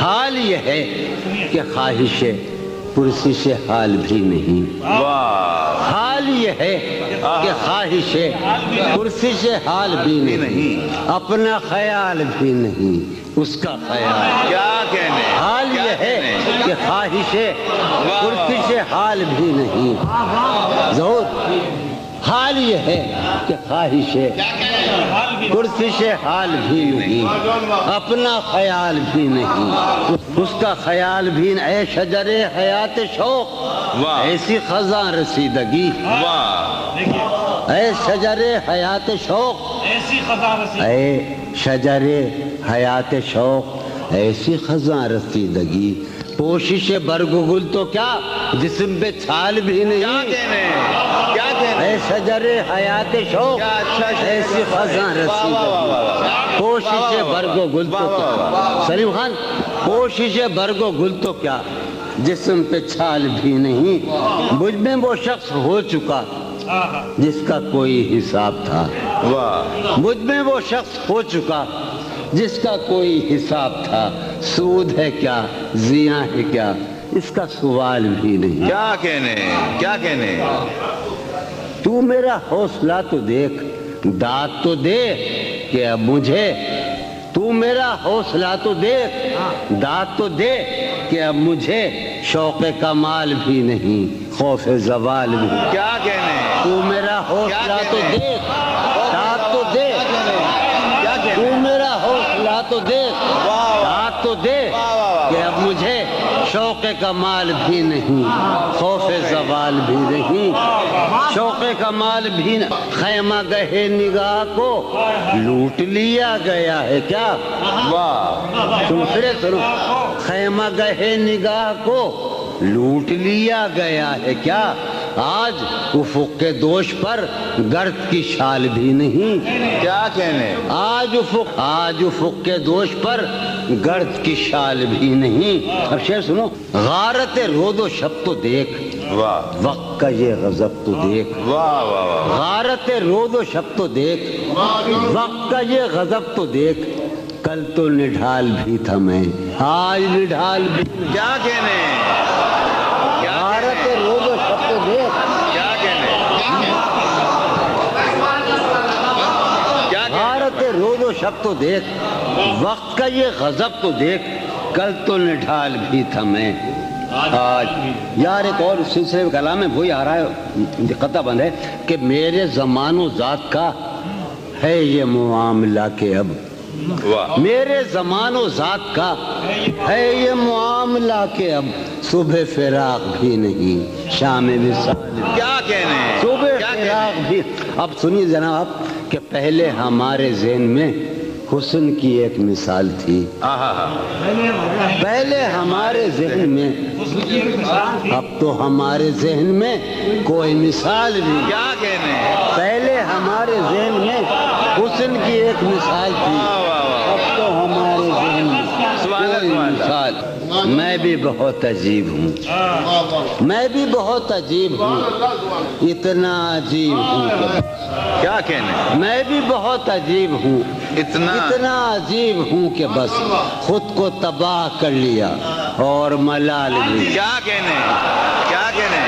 حال یہ ہے کہ خواہش پرسش حال بھی نہیں، حال یہ ہے کہ خواہش پرسش حال بھی نہیں، اپنا خیال بھی نہیں اس کا خیال کیا کہنے، حال یہ ہے کہ خواہش پرسش حال بھی نہیں، ضرور حال یہ ہے کہ خواہش پرسش حال بھی نہیں، اپنا خیال بھی نہیں اس کا خیال بھی نہیں۔ اے شجر حیات شوق ایسی خزاں رسیدگی، اے شجر حیات شوق اے شجر حیات شوق ایسی خزاں رسیدگی، پوشش برگ و گل تو کیا جسم پہ چھال بھی نہیں، اے شجر حیات شوق ایسی خزاں رسیدگی، پوشش برگ و گل تو کیا، سلیم خان پوشش برگ و گل تو کیا جسم پہ چھال بھی نہیں، مجھ میں وہ شخص ہو چکا جس کا کوئی حساب تھا، مجھ میں وہ شخص ہو چکا جس کا کوئی حساب تھا، سود ہے کیا زیاں ہے کیا اس کا سوال بھی نہیں، کیا کہنے، کیا کہنے۔ تو میرا حوصلہ تو دیکھ، داد تو دے کہ اب مجھے، تو میرا حوصلہ تو دیکھ، داد تو دے کہ اب مجھے شوق کمال بھی نہیں، خوف زوال بھی، کیا کہنے، تو میرا حوصلہ تو دیکھ، داد تو دے، تو میرا حوصلہ تو دیکھ، داد تو دے کہ اب مجھے شوق کمال بھی نہیں، خوف زوال بھی نہیں، شوق کمال بھی نہیں، خیمہ گہے نگاہ کو لوٹ لیا گیا ہے کیا، دوسرے سنو، خیمہ گہے نگاہ کو لوٹ لیا گیا ہے کیا، آج افق کے دوش پر گرد کی شال بھی نہیں، کیا کہنے، آج افق کے دوش پر گرد کی شال بھی نہیں۔ اب شعر سنو، غارت رود و شب تو دیکھ، وقت کا یہ غضب تو دیکھ، غارت رود و شب تو دیکھ، وقت کا یہ غضب تو دیکھ، کل تو نڈھال بھی تھا میں آج نڈھال بھی نہیں، کیا کہنے، غارت رود و شب تو دیکھ، کیا کہنے، غارت رود و شب تو دیکھ، وقت کا یہ غضب تو دیکھ، کل تو نڈھال بھی تھا میں آج۔ یار ایک اور سلسلے میں کلام میں وہی آ رہا ہے، قطع بند ہے کہ میرے زمان و ذات کا ہے یہ معاملہ کہ اب، میرے زمان و ذات کا ہے یہ معاملہ کہ اب صبح فراق بھی نہیں شام وصال، کیا کہنے، صبح فراق بھی۔ اب سنیے جناب کہ پہلے ہمارے ذہن میں حسن کی ایک مثال تھی، پہلے ہمارے ذہن میں، اب تو ہمارے ذہن میں کوئی مثال نہیں، کیا کہنے، پہلے ہمارے ذہن میں حسن کی ایک مثال تھی، اب تو ہمارے ذہن میں کوئی مثال۔ میں بھی بہت عجیب ہوں، میں بھی بہت عجیب ہوں، اتنا عجیب ہوں کہ، کیا کہنے، میں بھی بہت عجیب ہوں، اتنا عجیب ہوں کہ بس خود کو تباہ کر لیا اور ملال بھی، کیا کہنے، کیا کہنے۔